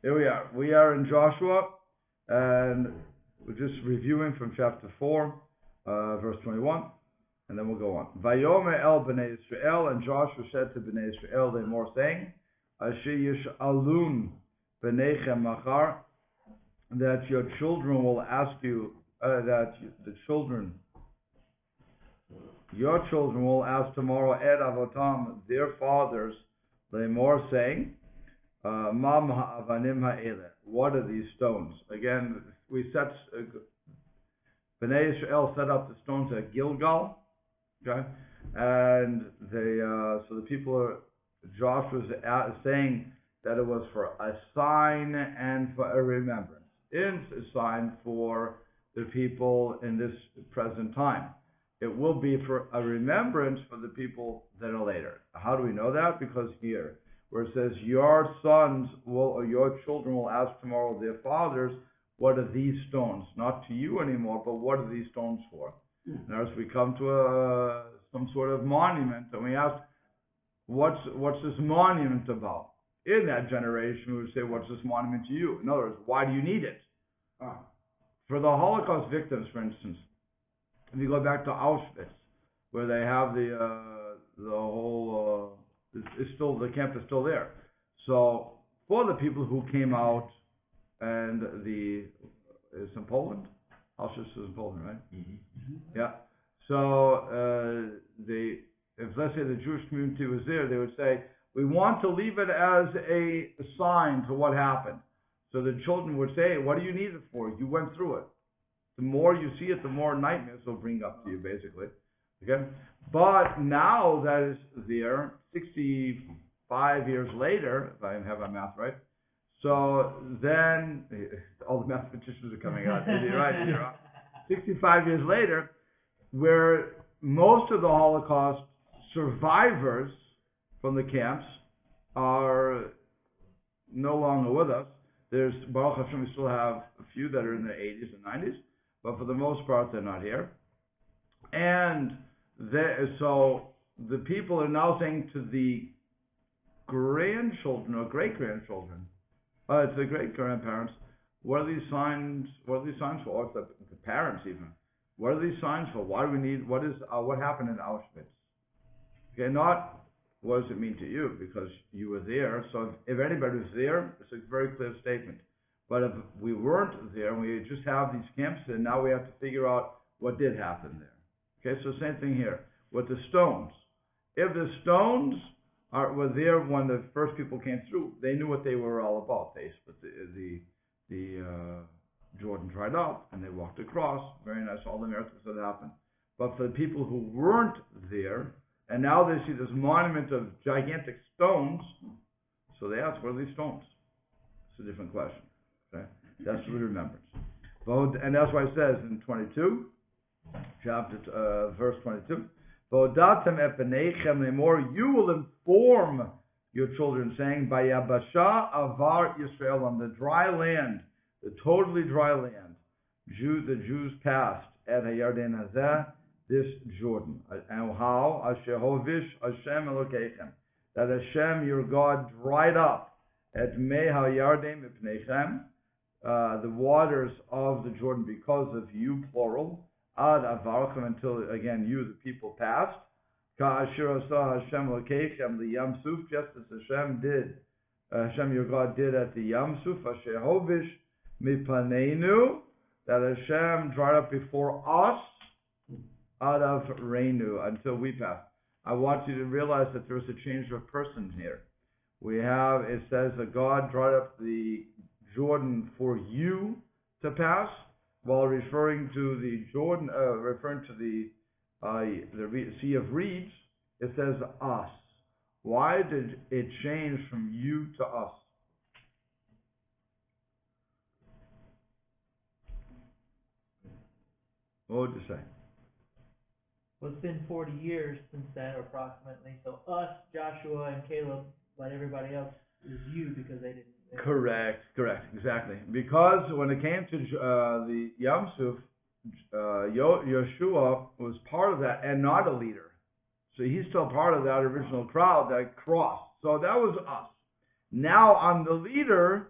Here we are. We are in Joshua, and we're just reviewing from chapter 4, verse 21, and then we'll go on. Vayomer el b'nei Israel, and Joshua said to b'nei Israel, they more saying, Asher yish'alun b'neichem machar, that your children will ask you, your children will ask tomorrow ed avotam, their fathers, they more saying, Mam ha'avanim ha'ele, what are these stones? Again, Bnei Israel set up the stones at Gilgal, okay, and so the people Joshua's saying that it was for a sign and for a remembrance. It's a sign for the people in this present time. It will be for a remembrance for the people that are later. How do we know that? Because here, where it says, your sons will, or your children will ask tomorrow their fathers, what are these stones? Not to you anymore, but what are these stones for? Now, as we come to some sort of monument, and we ask, what's this monument about? In that generation, we would say, what's this monument to you? In other words, why do you need it? For the Holocaust victims, for instance, if you go back to Auschwitz, where they have the whole, the camp is still there. So for the people who came out, and it's in Poland? Auschwitz is in Poland, right? Mm-hmm. Yeah. So if let's say the Jewish community was there, they would say, we want to leave it as a sign to what happened. So the children would say, what do you need it for? You went through it. The more you see it, the more nightmares will bring up to you, basically. Okay? But now that is there, 65 years later, if I have my math right, so then, all the mathematicians are coming out. You're right. 65 years later, where most of the Holocaust survivors from the camps are no longer with us. There's, Baruch Hashem, we still have a few that are in their 80s and 90s, but for the most part, they're not here. And so the people are now saying to the grandchildren or great-grandchildren, it's the great-grandparents, what are these signs for? Or the parents even. What are these signs for? Why do we need, what happened in Auschwitz? Okay, not what does it mean to you, because you were there. So if anybody was there, it's a very clear statement. But if we weren't there, and we just have these camps, and now we have to figure out what did happen there. Okay, so same thing here with the stones. If the stones were there when the first people came through, they knew what they were all about. They split the Jordan dried up, and they walked across. Very nice, all the miracles that happened. But for the people who weren't there, and now they see this monument of gigantic stones, so they ask, what are these stones? It's a different question. Okay? That's the remembrance. And that's why it says in 22, verse 22, you will inform your children, saying, Bayabasha avar Yisrael, on the dry land, the totally dry land, the Jews passed at Hayarden Hazeh, this Jordan. And how? Ashehovish Hashem Elokeichem, that Hashem your God dried up at Mei HaYarden Mipneichem, the waters of the Jordan because of you, plural, ad avarchem, until again you, the people, passed. Ka'asher asa Hashem Elokeichem the Yam Suf, just as Hashem your God did at the Yam Suf, Ashehovish Mipaneinu, that Hashem dried up before us, out of Reinu, until we pass. I want you to realize that there is a change of person here. It says that God dried up the Jordan for you to pass, while referring to the Jordan, referring to the Sea of Reeds, it says us. Why did it change from you to us? What would you say? Well, it's been 40 years since that, approximately. So us, Joshua and Caleb, but everybody else is you because they didn't. Correct, exactly. Because when it came to the Yam Suf, Yeshua was part of that and not a leader. So he's still part of that original crowd that crossed. So that was us. Now I'm the leader,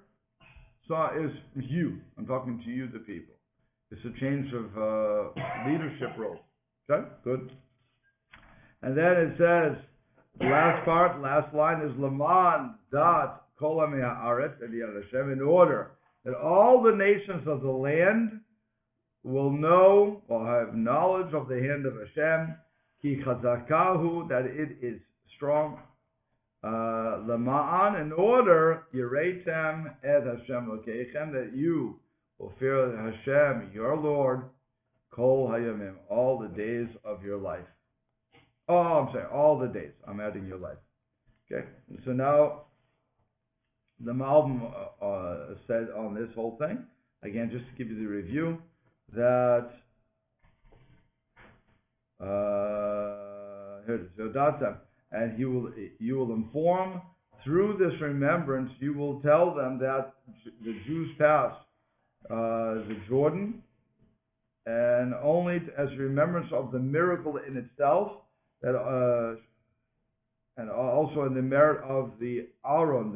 So is you. I'm talking to you, the people. It's a change of leadership role. Okay, good. And then it says, the last part, last line is Laman Dat Kol Ha'aretz Eliyad Hashem, in order that all the nations of the land will know or have knowledge of the hand of Hashem, Ki Chazakahu, that it is strong. Lama'an, in order, Yireitem et Hashem Lokeichem, that you will fear Hashem, your Lord, Kol Hayamim, all the days of your life. Oh, I'm sorry, all the days. I'm adding your life. Okay, so now the Malbim said on this whole thing, again, just to give you the review, that here it is, and you will inform through this remembrance, you will tell them that the Jews passed the Jordan, and only as remembrance of the miracle in itself, that and also in the merit of the Aaron,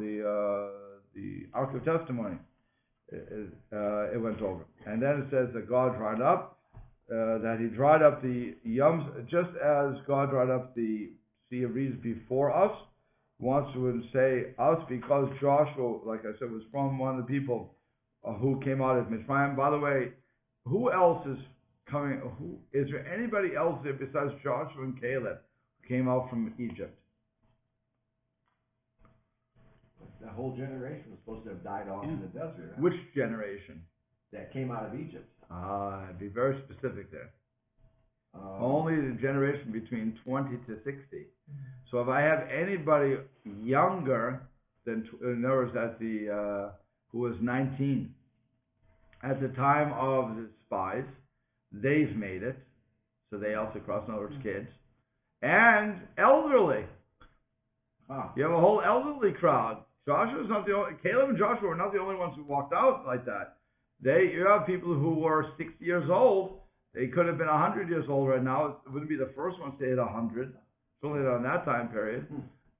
the Ark of Testimony, it went over. And then it says that God dried up, that He dried up the Yams, just as God dried up the Sea of Reeds before us. He wants to say us because Joshua, like I said, was from one of the people who came out of Mitzrayim. By the way, who else is coming? Is there anybody else there besides Joshua and Caleb who came out from Egypt? The whole generation was supposed to have died off in the desert. Right? Which generation? That came out of Egypt. Be very specific there. Only the generation between 20 to 60. So if I have anybody younger than, in other words, who was 19, at the time of the spies, they've made it. So they also crossed, in other words, kids. And elderly. You have a whole elderly crowd. Joshua's not the only, Caleb and Joshua were not the only ones who walked out like that. You have people who were 60 years old. They could have been 100 years old right now. It wouldn't be the first ones to hit 100. Certainly not in that time period.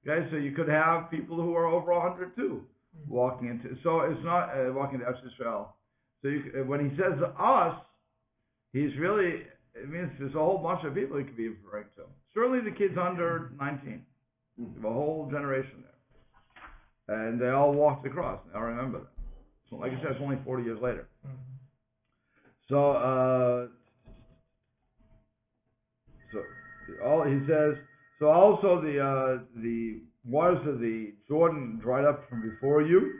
Okay, so you could have people who are over 100 too, walking into. So it's not walking to Israel. So when he says us, he's really, it means there's a whole bunch of people he could be referring to. Certainly the kids under 19. You have a whole generation there. And they all walked across. I remember that. So like I said, it's only 40 years later. So he says, so also the waters of the Jordan dried up from before you,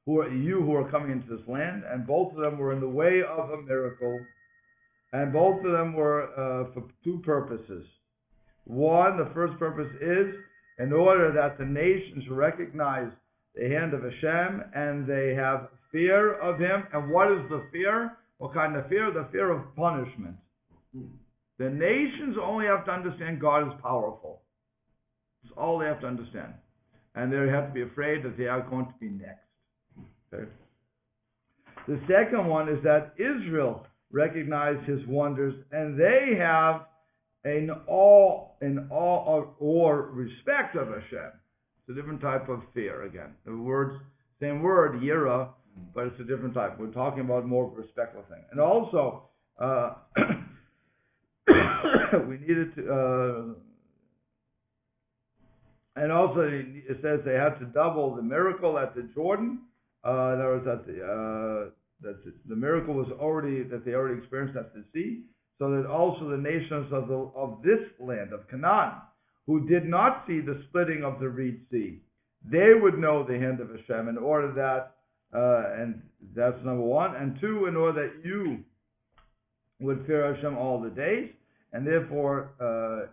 who are coming into this land, and both of them were in the way of a miracle, and both of them were for two purposes. One, the first purpose is in order that the nations recognize the hand of Hashem and they have fear of Him. And what is the fear? What kind of fear? The fear of punishment. The nations only have to understand God is powerful. That's all they have to understand. And they have to be afraid that they are going to be next. Okay? The second one is that Israel recognized His wonders, and they have an awe or respect of Hashem. It's a different type of fear again. Same word, yira, but it's a different type. We're talking about more of a respectful thing. And also, we needed to, and also it says they had to double the miracle at the Jordan. In other words, that the miracle was that they already experienced at the sea, so that also the nations of this land of Canaan, who did not see the splitting of the Reed Sea, they would know the hand of Hashem in order that, and that's number one, and two, in order that you would fear Hashem all the days, and therefore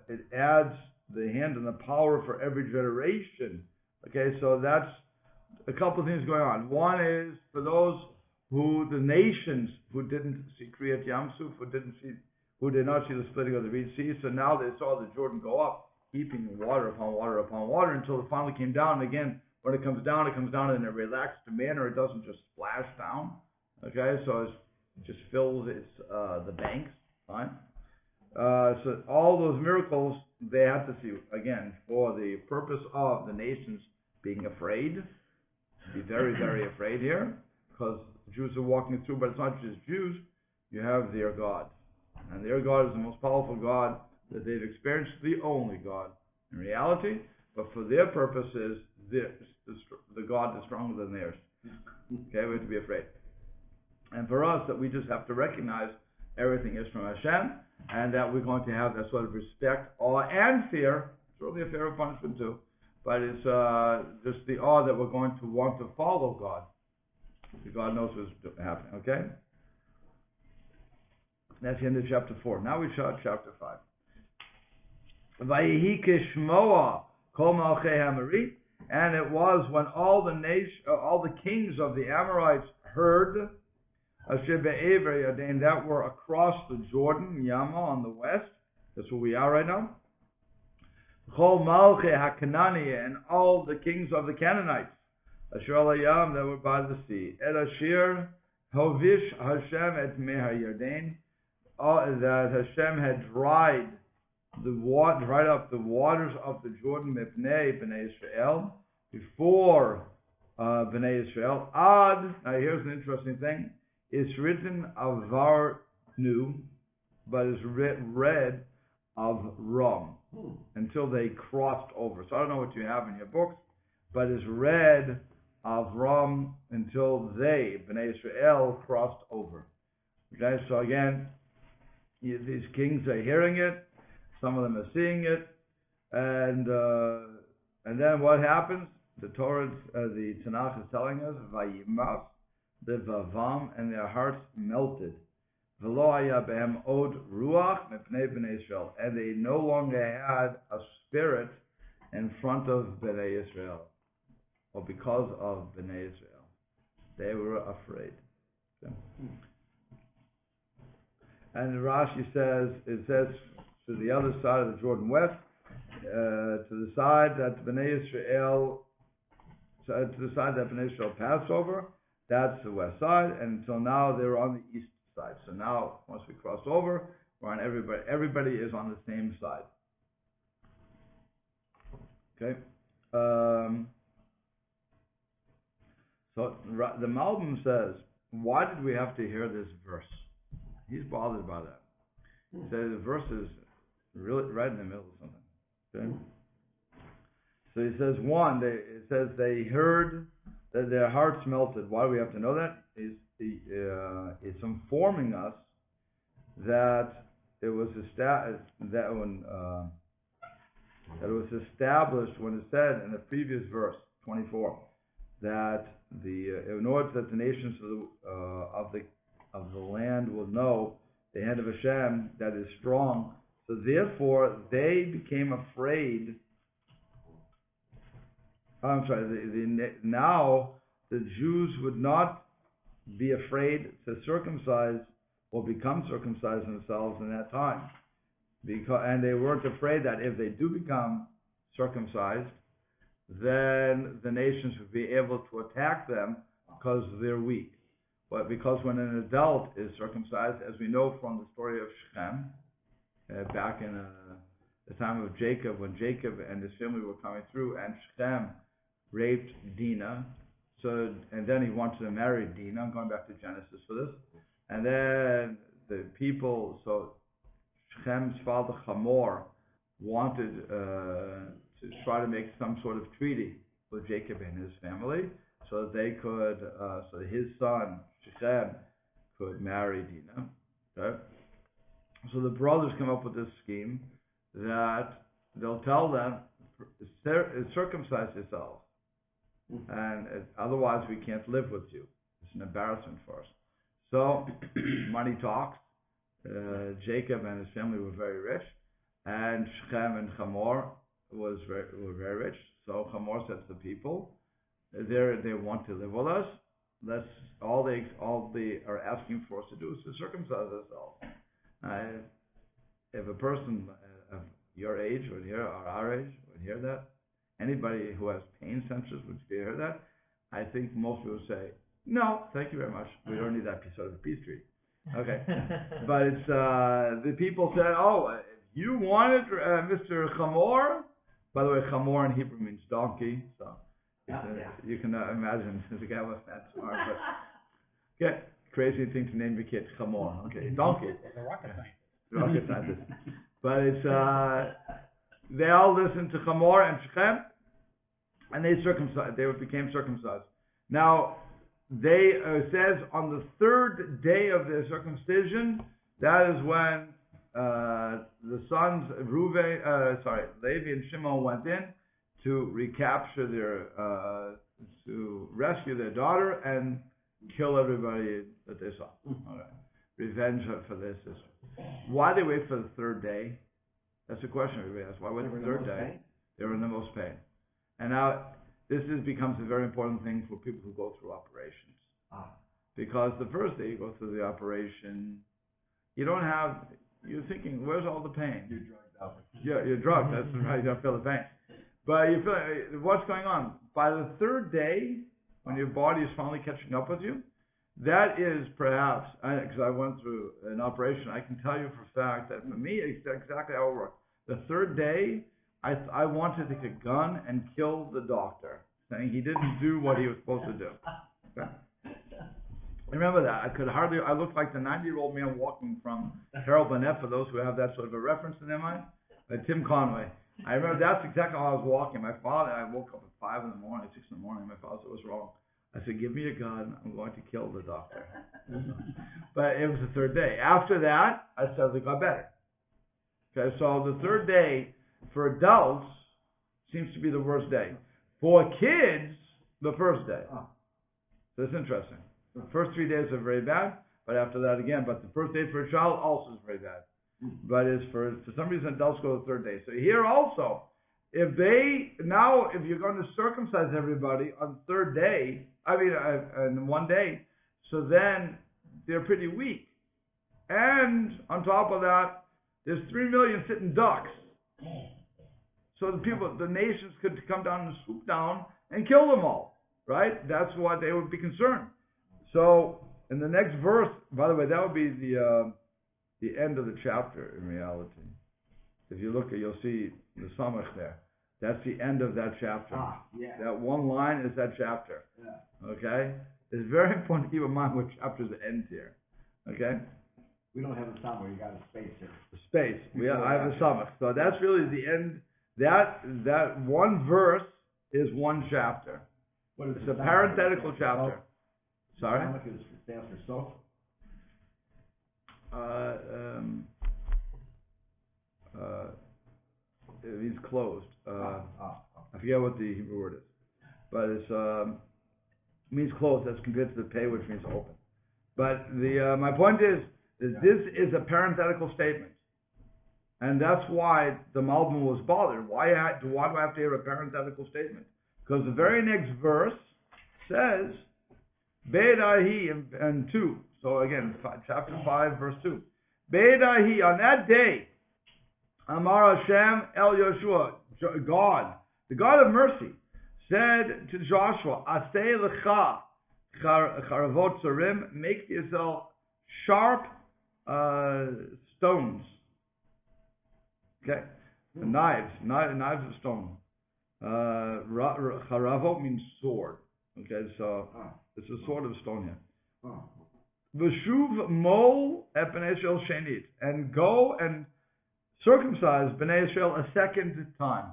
it adds the hand and the power for every generation. Okay, so that's a couple of things going on. One is for those the nations who didn't see Kriyat Yamsuf, who did not see the splitting of the Reed Sea, so now they saw the Jordan go up, heaping water upon water upon water until it finally came down. And again, when it comes down in a relaxed manner. It doesn't just splash down. Okay, so it just fills the banks. Fine. So all those miracles they had to see again for the purpose of the nations being afraid, be very, very afraid here, because Jews are walking through, but it's not just Jews, you have their God. And their God is the most powerful God that they've experienced, the only God in reality, but for their purposes, the God is stronger than theirs. Okay, we have to be afraid. And for us, that we just have to recognize everything is from Hashem, and that we're going to have that sort of respect, awe, and fear. It's really a fear of punishment too, but it's just the awe that we're going to want to follow God. God knows what's happening, okay? That's the end of chapter 4. Now we start chapter 5. Vayihi kishmoa kol malchei Hamori, and it was when all the kings of the Amorites heard Asher be'ever Yarden, that were across the Jordan, Yama on the west. That's where we are right now. Chol malchei HaKanani, and all the kings of the Canaanites, Asher al Yam, that were by the sea. Et Asher hovish Hashem et mei Yarden, that Hashem had dried up the waters of the Jordan mipnei bnei Israel, before bnei Israel. Ad, now here's an interesting thing. It's written avar nu, but it's read of ram, until they crossed over. So I don't know what you have in your books, but it's read of ram until they, bnei Israel, crossed over. Okay, so again, these kings are hearing it, some of them are seeing it, and then what happens? The Torah, the Tanakh is telling us, vayimas, the vavam, and their hearts melted. V'lo haya behem od ruach mepnei bnei Israel, and they no longer had a spirit in front of bnei Israel, or because of bnei Israel. They were afraid. Okay. And Rashi says, it says to the other side of the Jordan west, to the side that bnei Israel passed over. That's the west side, and until now they're on the east side. So now, once we cross over, we're on everybody. Everybody is on the same side. Okay. So the Malbim says, why did we have to hear this verse? He's bothered by that. He says the verse is really right in the middle of something. Okay. So he says, it says they heard that their hearts melted. Why do we have to know that? It's informing us that it was established when it said in the previous verse 24 that in order that the nations of the land will know the hand of Hashem that is strong. So therefore they became afraid. Now the Jews would not be afraid to circumcise or become circumcised themselves in that time, and they weren't afraid that if they do become circumcised, then the nations would be able to attack them because they're weak. But because when an adult is circumcised, as we know from the story of Shechem, back in the time of Jacob, when Jacob and his family were coming through, and Shechem raped Dinah, and then he wanted to marry Dinah. I'm going back to Genesis for this. And then the people, so Shechem's father Hamor wanted to try to make some sort of treaty with Jacob and his family, so that they could, so that his son Shechem could marry Dinah. Okay? So the brothers come up with this scheme that they'll tell them, circumcise yourselves, and otherwise we can't live with you. It's an embarrassment for us. So money talks. Jacob and his family were very rich, and Shechem and Hamor were very rich. So Hamor said to the people, they want to live with us. All they are asking for us to do is to circumcise ourselves. If a person of your age would hear, or our age would hear that, anybody who has pain sensors would hear that, I think most people would say, no, thank you very much. We don't need that sort of peace treaty. Okay. But it's, the people said, oh, you wanted Mr. Chamor? By the way, Chamor in Hebrew means donkey. So You can imagine the guy wasn't that smart, but yeah, crazy thing to name your kid Chamor. Okay, donkey. The rocket scientist. Rocket scientist. But it's they all listened to Chamor and Shechem, and they circumcised. They became circumcised. Now they says on the third day of their circumcision, that is when the sons Levi and Shimon went in to recapture their, to rescue their daughter and kill everybody that they saw. Okay. Revenge for their sister. Why they wait for the third day? That's a question everybody asks. Why wait for the third day? They were in the most pain. And now becomes a very important thing for people who go through operations. Because the first day you go through the operation, you're thinking, where's all the pain? You're drugged out. Yeah, you're drugged. That's right. You don't feel the pain. But you feel, what's going on? By the third day, when your body is finally catching up with you, that is perhaps, because I went through an operation, I can tell you for a fact that for me, it's exactly how it worked. The third day, I wanted to take a gun and kill the doctor, saying he didn't do what he was supposed to do. Okay? Remember that. I looked like the 90-year-old man walking from Harold Burnett, for those who have that sort of a reference in their mind, Tim Conway. I remember that's exactly how I was walking. My father, I woke up at 5 in the morning, 6 in the morning, my father said, what's wrong? I said, give me a gun, I'm going to kill the doctor. But it was the third day. After that, I suddenly got better. Okay, so the third day, for adults, seems to be the worst day. For kids, the first day. So it's interesting. The first 3 days are very bad, but after that again. But the first day for a child also is very bad. But it's for some reason adults go the third day. So here also, if you're going to circumcise everybody on the third day, in 1 day, so then they're pretty weak. And on top of that, there's 3 million sitting ducks. So the nations could come down and swoop down and kill them all, right? That's why they would be concerned. So in the next verse, by the way, that would be the end of the chapter in reality. If you look, you'll see the samach there. That's the end of that chapter. That one line is that chapter. Okay? It's very important to keep in mind what chapters end here. Okay? We don't have a samach, you got a space here. The space. I have a samach. So that's really the end. That one verse is one chapter. It's a parenthetical chapter. Sorry? Samach stands for soap. It means closed. I forget what the Hebrew word is, but it means closed as compared to the pay, which means open. But my point is that this is a parenthetical statement, and that's why the Malbim was bothered. Why do I have to hear a parenthetical statement? Because the very next verse says Be'edahi and 2. So again, chapter 5, verse 2. Be'edahi, on that day, Amar Hashem El Yoshua, God, the God of mercy, said to Joshua, Aseh lecha charavot tzarim, make to yourself sharp stones. Okay, knives of stone. Charavot means sword. Okay, so it's a sword of stone here. V'shuv mol et bnei Yisrael shenit, and go and circumcise bnei Yisrael a second time.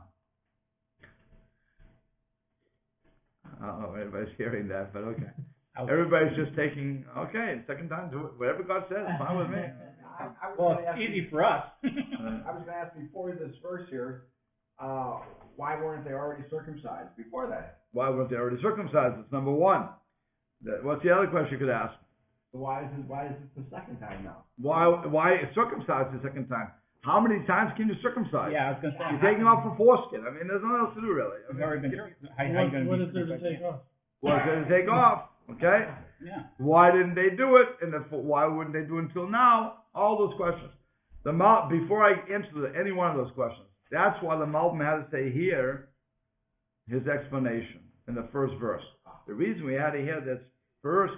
I don't know if anybody's hearing that, but okay. Everybody's just taking, second time, do it. Whatever God says, fine with me. It's easy for us. I was going to ask before this verse here, why weren't they already circumcised before that? Why weren't they already circumcised? It's number one. What's the other question you could ask? So why is it the second time now? Why circumcised the second time? How many times can you circumcise? Yeah, I was going to say. You're taking off a foreskin. I mean, there's nothing else to do, really. What is there to take off? What's there to take off? Okay? Yeah. Why didn't they do it? And why wouldn't they do it until now? All those questions. Before I answer any one of those questions, that's why the Malbim had to say here his explanation in the first verse. The reason we had to hear this first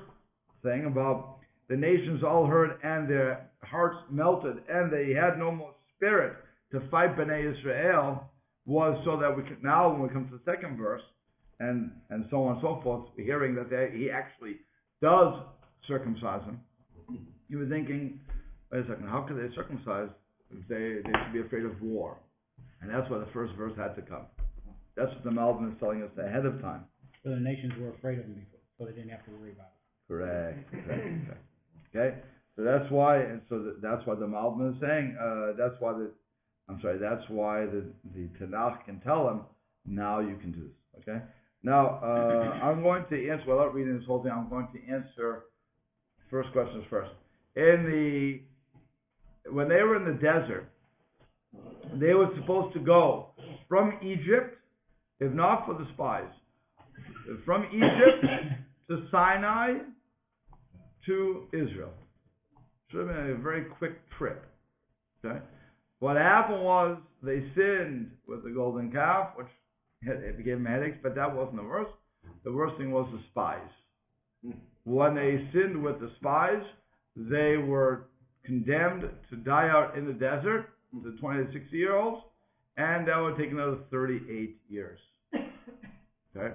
thing about the nations all heard and their hearts melted and they had no more spirit to fight Bnei Israel was so that we could now, when we come to the second verse, and so on and so forth, hearing that he actually does circumcise them, you were thinking, wait a second, how could they circumcise if they should be afraid of war? And that's why the first verse had to come. That's what the Malbim is telling us ahead of time. So the nations were afraid of him before, so they didn't have to worry about it. Correct. Okay, so that's why, that's why the Malbim is saying, that's why the Tanakh can tell them, now you can do this. Okay. Now I'm going to answer without reading this whole thing. I'm going to answer first questions first. When they were in the desert, they were supposed to go from Egypt, if not for the spies, from Egypt to Sinai to Israel. Should have been a very quick trip. Okay? What happened was they sinned with the golden calf, which it gave them headaches, but that wasn't the worst. The worst thing was the spies. When they sinned with the spies, they were condemned to die out in the desert, the 20 to 60-year-olds, and that would take another 38 years. Okay?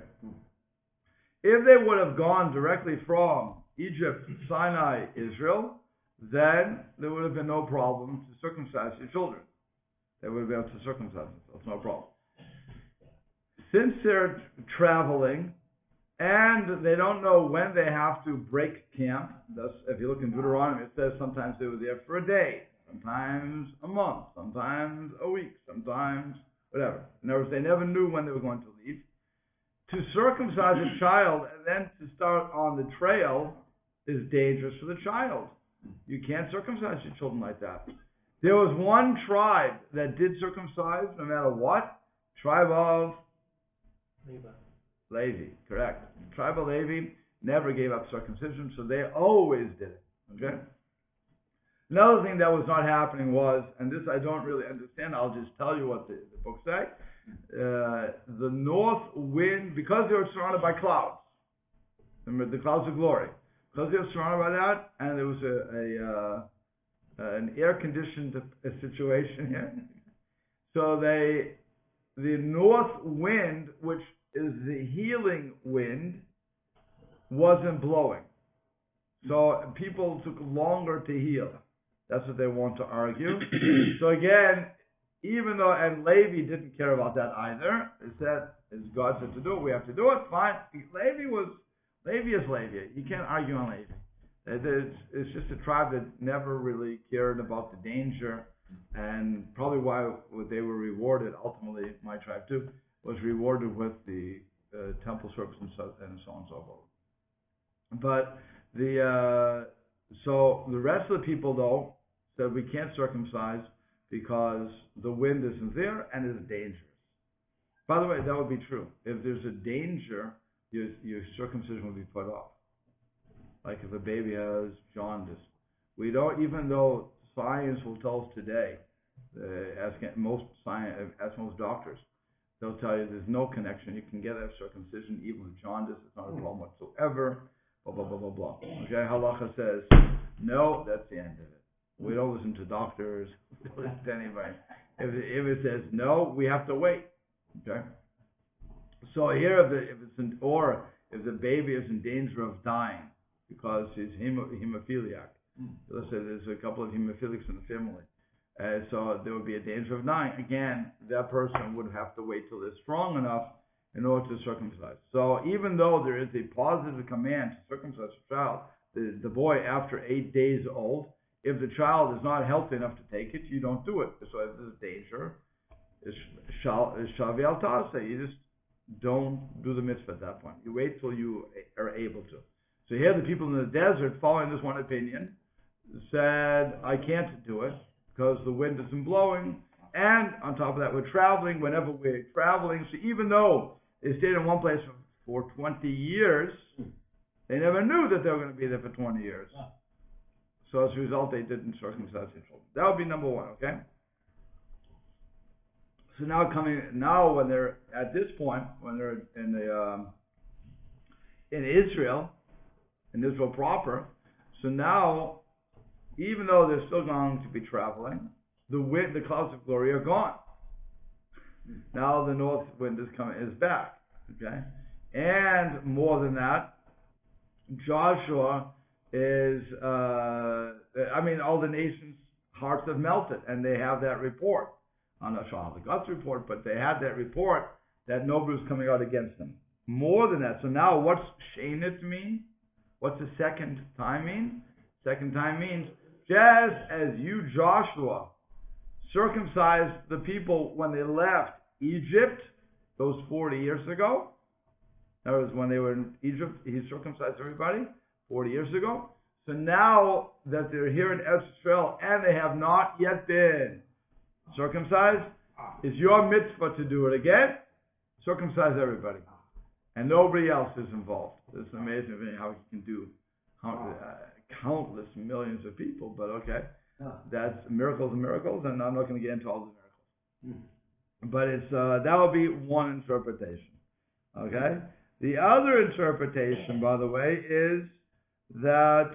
If they would have gone directly from Egypt, Sinai, Israel, then there would have been no problem to circumcise your children. They would have been able to circumcise them, so it's no problem. Since they're traveling, and they don't know when they have to break camp, thus, if you look in Deuteronomy, it says sometimes they were there for a day, sometimes a month, sometimes a week, sometimes whatever. In other words, they never knew when they were going to leave. To circumcise a child and then to start on the trail is dangerous for the child. You can't circumcise your children like that. There was one tribe that did circumcise no matter what. Tribe of Levi, correct. Tribe of Levi never gave up circumcision, so they always did it. Okay? Another thing that was not happening was, and this I don't really understand, I'll just tell you what the book say. The north wind, because they were surrounded by clouds, remember the clouds of glory, because they were surrounded by that, and there was an air-conditioned situation here, so the north wind, which is the healing wind, wasn't blowing. So people took longer to heal. That's what they want to argue. So again, even though, and Levi didn't care about that either, they said, as God said to do it, we have to do it, fine. Levi is Levi. You can't argue on Levi. It's just a tribe that never really cared about the danger, and probably why they were rewarded, ultimately, my tribe too, was rewarded with the temple service and so on and so forth. But so the rest of the people, though, said we can't circumcise because the wind isn't there and it's dangerous. By the way, that would be true. If there's a danger, your circumcision will be put off. Like if a baby has jaundice. We don't, even though science will tell us today, ask most doctors, they'll tell you there's no connection. You can get a circumcision even with jaundice. It's not a problem whatsoever. Blah, blah, blah, blah, blah. Okay, halacha says, no, that's the end of it. We don't listen to doctors, we don't listen to anybody. If it says no, we have to wait. Okay? So here, if the baby is in danger of dying because he's hemophiliac, let's say there's a couple of hemophilics in the family, so there would be a danger of dying. Again, that person would have to wait till they're strong enough in order to circumcise. So even though there is a positive command to circumcise a child, the boy after 8 days old, if the child is not healthy enough to take it, you don't do it. So if there's danger, it's shavi al ta'aseh. You just don't do the mitzvah at that point. You wait till you are able to. So here the people in the desert, following this one opinion, said, I can't do it because the wind isn't blowing. And on top of that, we're traveling. Whenever we're traveling, so even though they stayed in one place for 20 years, they never knew that they were going to be there for 20 years. So as a result, they didn't circumcise their children. That would be number one, okay? So now when they're at this point, when they're in Israel proper, so now, even though they're still going to be traveling, the clouds of glory are gone. Now the north wind is back, okay? And more than that, Joshua is, all the nations' hearts have melted, and they have that report. I'm not sure how they got the report, but they had that report that nobody was coming out against them. More than that, so now what's Shenit mean? What's the second time mean? Second time means, just as you, Joshua, circumcised the people when they left Egypt, those 40 years ago. That was when they were in Egypt, he circumcised everybody 40 years ago. So now that they're here in Eretz Israel and they have not yet been circumcised, it's your mitzvah to do it again. Circumcise everybody. And nobody else is involved. It's amazing how he can do countless millions of people, but okay. That's miracles and miracles, and I'm not going to get into all the miracles. But it's that will be one interpretation. Okay? The other interpretation, by the way, is that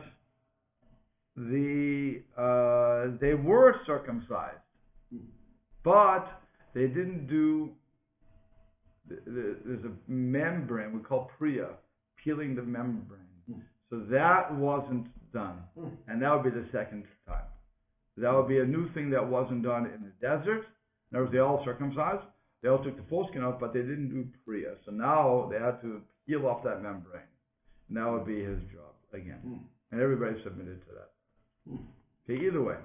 they were circumcised, but they didn't do. There's a membrane we call priya, peeling the membrane. So that wasn't done, and that would be the second time. That would be a new thing that wasn't done in the desert. In other words, they all circumcised. They all took the foreskin off, but they didn't do priya. So now they had to peel off that membrane. And that would be his job again. And everybody submitted to that. Okay, either way.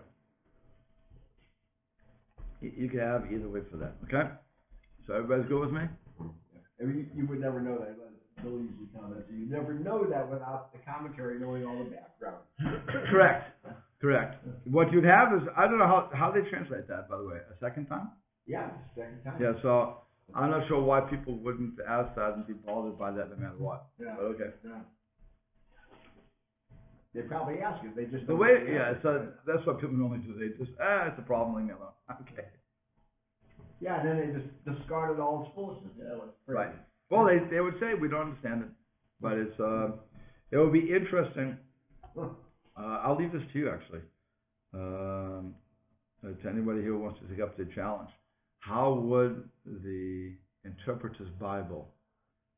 You can have either way for that. Okay? So everybody's good with me? You would never know that. Bill usually comments. You never know that without the commentary knowing all the background. Correct. What you'd have is, I don't know how they translate that, by the way, a second time? Yeah, second time. Yeah, so I'm not sure why people wouldn't ask that and be bothered by that no matter what. Yeah. But okay. Yeah. They probably ask you. They just the way, so that's what people normally do. They just, it's a problem, leave me alone. Okay. Yeah, and then they just discarded all its foolishness. Yeah, right. Well, they would say we don't understand it, but it would be interesting. I'll leave this to you actually. To anybody who wants to take up the challenge, how would the Interpreter's Bible,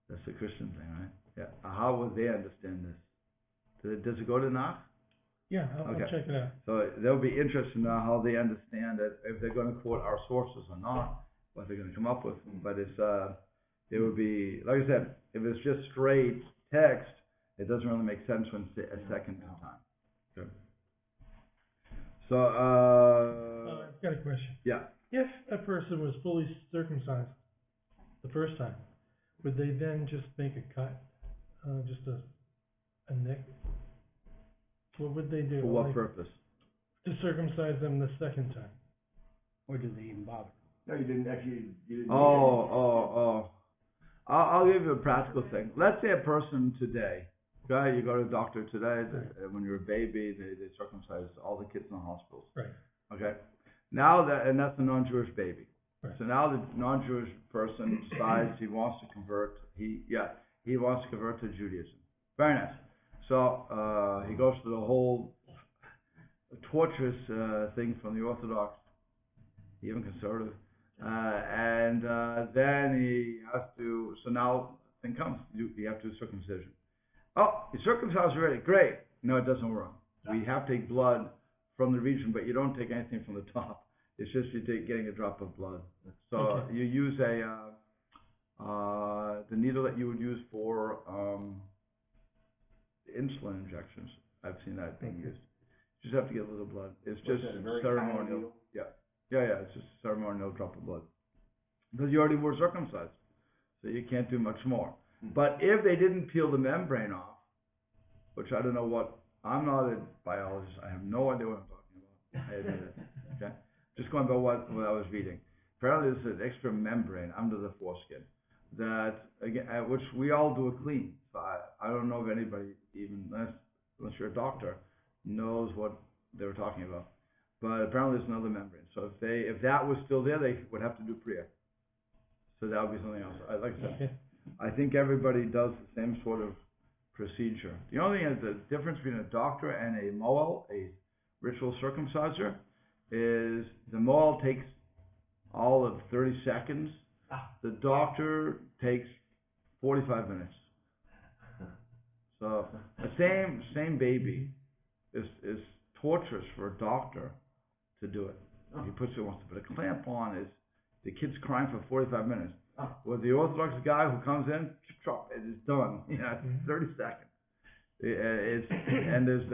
that's a Christian thing, right? Yeah. How would they understand this? Does it go to Nach? Yeah, I'll check it out. So they'll be interested to know how they understand it, if they're going to quote our sources or not, what they're going to come up with. But it would be, like I said, if it's just straight text, it doesn't really make sense when it's a second time. Good. So, I've got a question. Yeah. If a person was fully circumcised the first time, would they then just make a cut, just a nick? What would they do? For what purpose? To circumcise them the second time. Or did they even bother? No, you didn't actually. I'll give you a practical thing. Let's say a person today, okay, you go to the doctor today, when you're a baby, they circumcise all the kids in the hospitals. Right. Okay. Now that's a non-Jewish baby. Right. So now the non-Jewish person decides he wants to convert. He wants to convert to Judaism. Very nice. So he goes through the whole torturous thing from the Orthodox, even conservative, and then he has to. So now thing comes, you have to do circumcision. Oh, you circumcised already. Great. No, it doesn't work. We have to take blood from the region, but you don't take anything from the top. It's just getting a drop of blood. So you use the needle that you would use for insulin injections. I've seen that being used. You just have to get a little blood. It's just ceremonial. Yeah. It's just a ceremonial drop of blood. Because you already were circumcised, so you can't do much more. But if they didn't peel the membrane off, which I don't know what, I'm not a biologist, I have no idea what I'm talking about. I admit it. Okay? Just going by what I was reading. Apparently there's an extra membrane under the foreskin that, again, which we all do a clean. So I don't know if anybody, even unless you're a doctor, knows what they were talking about. But apparently there's another membrane. So if that was still there, they would have to do priya. So that would be something else. Like I said, I think everybody does the same sort of procedure. The only thing is the difference between a doctor and a moel, a ritual circumciser, is the moel takes all of 30 seconds. The doctor takes 45 minutes. So the same baby is torturous for a doctor to do it. He wants to put a clamp on. The kid's crying for 45 minutes. With the Orthodox guy who comes in, chop, it is done. It's 30 seconds. And there's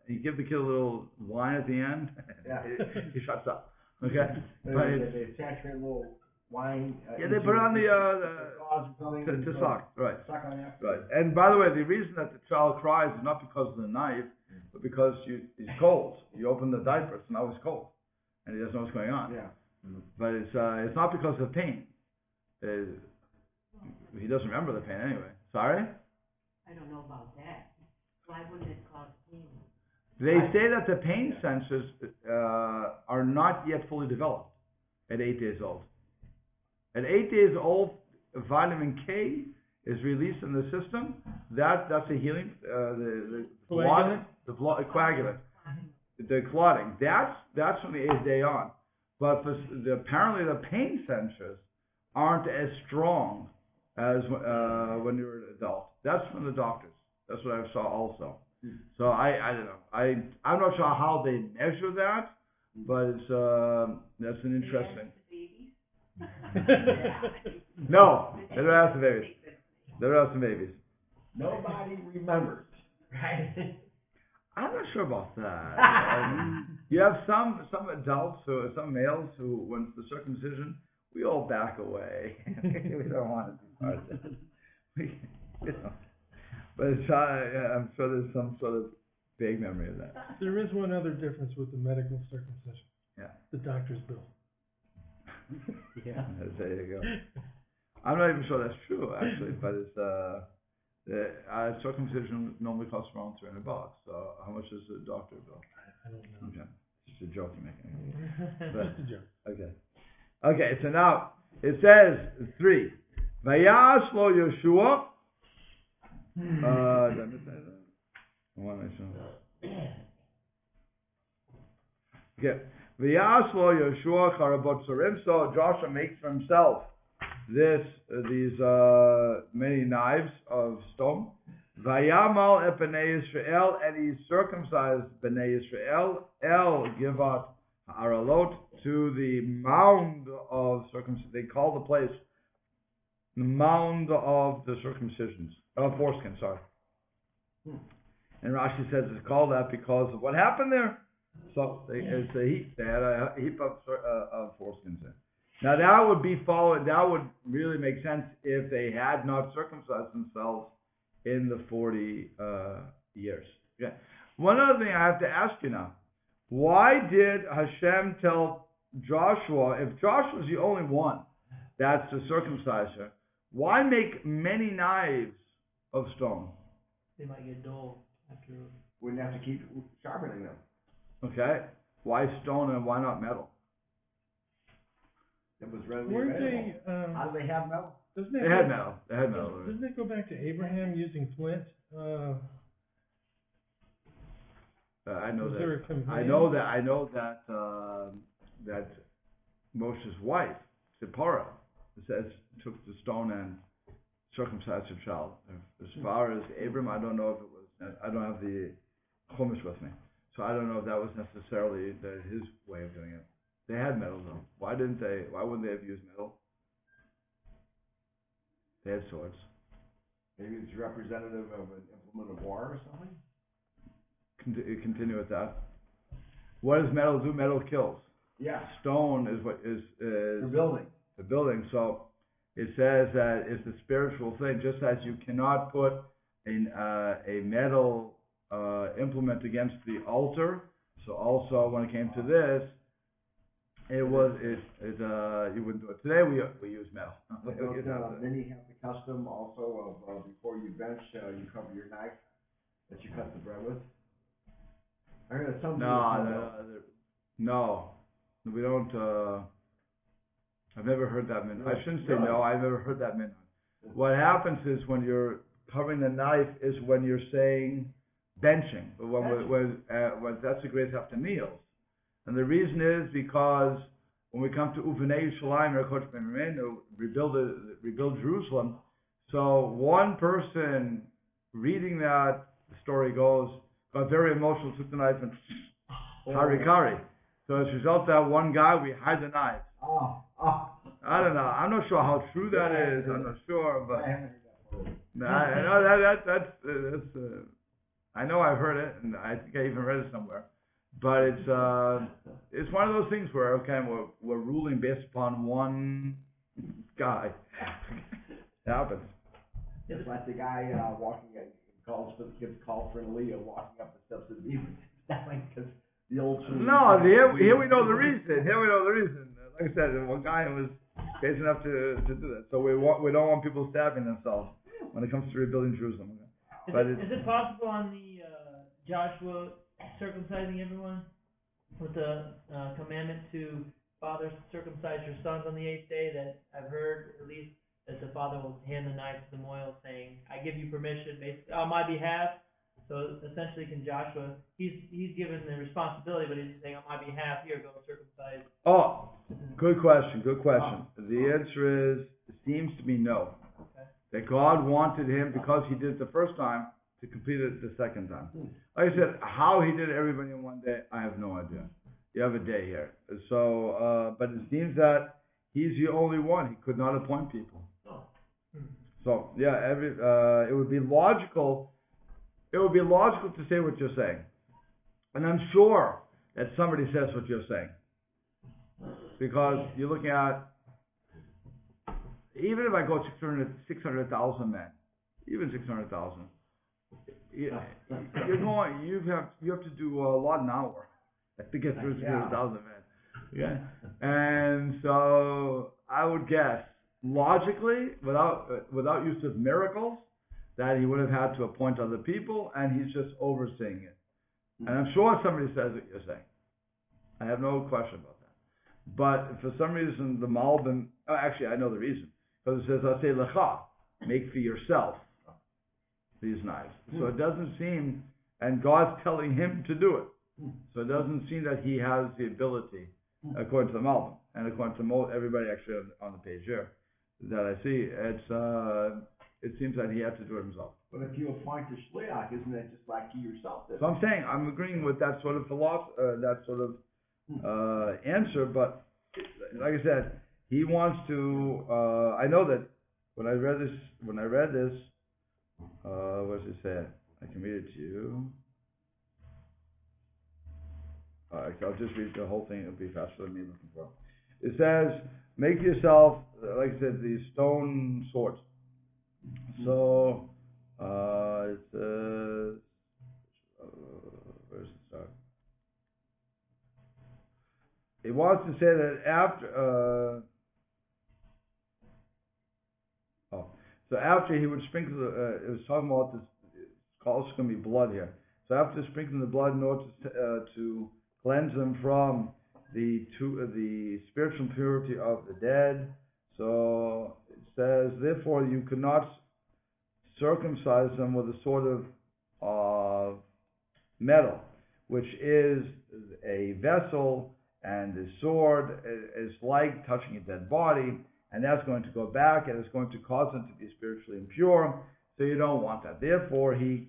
you give the kid a little wine at the end. He shuts up. Okay. They saturate a little wine. They put it on to suck. Right. Suck on that. Right. And by the way, the reason that the child cries is not because of the knife, but because he's cold. You open the diaper, so now he's cold, and he doesn't know what's going on. Yeah. But it's not because of pain. He doesn't remember the pain anyway. Sorry? I don't know about that. Why wouldn't it cause pain? They say that the pain sensors are not yet fully developed at 8 days old. At 8 days old, vitamin K is released in the system. That's a healing. The coagulant, the clotting. That's from the 8th day on. But apparently the pain sensors aren't as strong as when you're an adult. That's from the doctors. That's what I saw also. So I don't know. I'm not sure how they measure that, but it's that's an interesting. No, they don't have the babies. They don't have the babies. Nobody remembers, right? I'm not sure about that. You have some adults some males who, when it's the circumcision, we all back away. We don't want to be part of that. But I'm sure there's some sort of vague memory of that. There is one other difference with the medical circumcision. Yeah. The doctor's bill. Yeah. There you go. I'm not even sure that's true, actually, but it's circumcision normally costs around $300. So how much is the doctor bill? I don't know. Okay. Just a joke you're making. Just a joke. Okay, so now it says 3. Vayash lo Yeshua. Did I miss that? Okay. Vayash lo Yeshua charabot sarim. So Joshua makes for himself these many knives of stone. Vayamal et bnei Yisrael, and he circumcised bnei Yisrael el givat ha'aralot, to the mound of circumcision. They call the place the mound of the circumcisions, foreskin. Sorry. And Rashi says it's called that because of what happened there. So it's a heap. They had a heap of foreskins there. Now that would be followed. That would really make sense if they had not circumcised themselves in the 40 years. Okay. One other thing I have to ask you now: why did Hashem tell Joshua, if Joshua's the only one that's a circumciser, why make many knives of stone? They might get dull after. Wouldn't have to keep sharpening them. Okay. Why stone and why not metal? It was readily Weren't available. they? How do they have metal? They had metal. They had metal. Doesn't it go back to Abraham using flint? I know Was that. there a command? I know that that Moshe's wife, Zipporah, says took the stone and circumcised her child. As far as Abram, I don't know if it was. I don't have the Chumash with me, so I don't know if that was necessarily his way of doing it. They had metal though. Why wouldn't they have used metal? They had swords. Maybe it's representative of an implement of war or something? Continue with that. What does metal do? Metal kills. Yeah. Stone is what is The building. the building. So it says that it's a spiritual thing. Just as you cannot put a metal implement against the altar, so also when it came to this, you wouldn't do it. Today we use metal. Many have the custom also of before you bench, you cover your knife that you cut the bread with. I heard that some No, we don't. I've never heard that minhag. I shouldn't say Really? no. I've never heard that minhag. What happens is when you're covering the knife is when you're saying benching. But when that's a great after meals, and the reason is because when we come to Uvenei Yerushalayim, rebuild Jerusalem. So one person reading that story got very emotional, took the knife and harikari. So as a result of that one guy, we hide the knife. I don't know. I'm not sure how true that is. I'm not sure, but I know that's I know I've heard it, and I think I even read it somewhere. But it's one of those things where we're ruling based upon one guy. It happens. It's like the guy walking, gets called for an aliyah, walking up the steps of the beaver. Because the old. No, here we know the reason. Like I said, one guy was crazy enough to do that. So we don't want people stabbing themselves when it comes to rebuilding Jerusalem. Is it possible on the Joshua circumcising everyone with the commandment to fathers circumcise your sons on the 8th day, that I've heard at least that the father will hand the knife to the mohel saying, I give you permission basically on my behalf. So essentially can Joshua, he's given the responsibility, but he's saying on my behalf, here, go circumcise. Oh, good question. The answer is, it seems to be no. Okay. That God wanted him, because he did it the first time, to complete it the second time. Like I said, how he did everybody in one day, I have no idea. You have a day here. So, but it seems that he's the only one. He could not appoint people. So, yeah, it would be logical. It would be logical to say what you're saying. And I'm sure that somebody says what you're saying. Because you're looking at, even if I go 600,000 men, even 600,000, you have to do a lot an hour to get through 600,000 men. Yeah. And so I would guess, logically, without use of miracles, that he would have had to appoint other people, and he's just overseeing it. And I'm sure somebody says what you're saying. I have no question about that. But for some reason, the Malbim, actually, I know the reason. Because it says, Aseh lecha, make for yourself these knives. So it doesn't seem, and God's telling him to do it. So it doesn't seem that he has the ability, according to the Malbim, and according to everybody actually on the page here that I see. It seems that he had to do it himself. But if you appoint a shliach, isn't that just like you yourself did? So I'm saying, I'm agreeing with that sort of answer, but like I said, he wants to, I know that when I read this, what does it say? I can read it to you. I'll just read the whole thing, it'll be faster than me looking for it. It says, make yourself, like I said, these stone swords. So, it says, where's it start? It wants to say that after, so after he would sprinkle it was talking about this, it's also going to be blood here. So after sprinkling the blood in order to cleanse them from the spiritual purity of the dead, so it says, therefore you could not circumcise them with a sort of metal, which is a vessel, and the sword is like touching a dead body, and that's going to go back, and it's going to cause them to be spiritually impure, so you don't want that. Therefore, he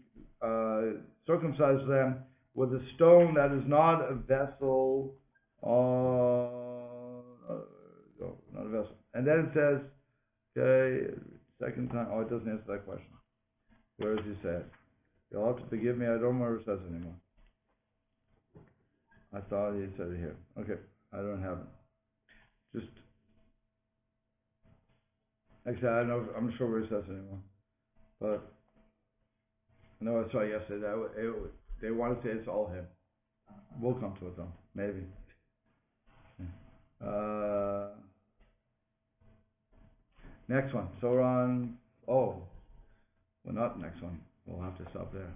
circumcised them with a stone that is not a vessel, not a vessel. And then it says, okay, second time, it doesn't answer that question. Where does he say it? You'll have to forgive me, I don't remember what it says anymore. I thought he said it here. Okay, I don't have it. Just, actually, I don't know, I'm not sure where it says it anymore. But, no, I saw it yesterday. They want to say it's all him. We'll come to it though, maybe. Next one. So we're on, we're not next one. We'll have to stop there.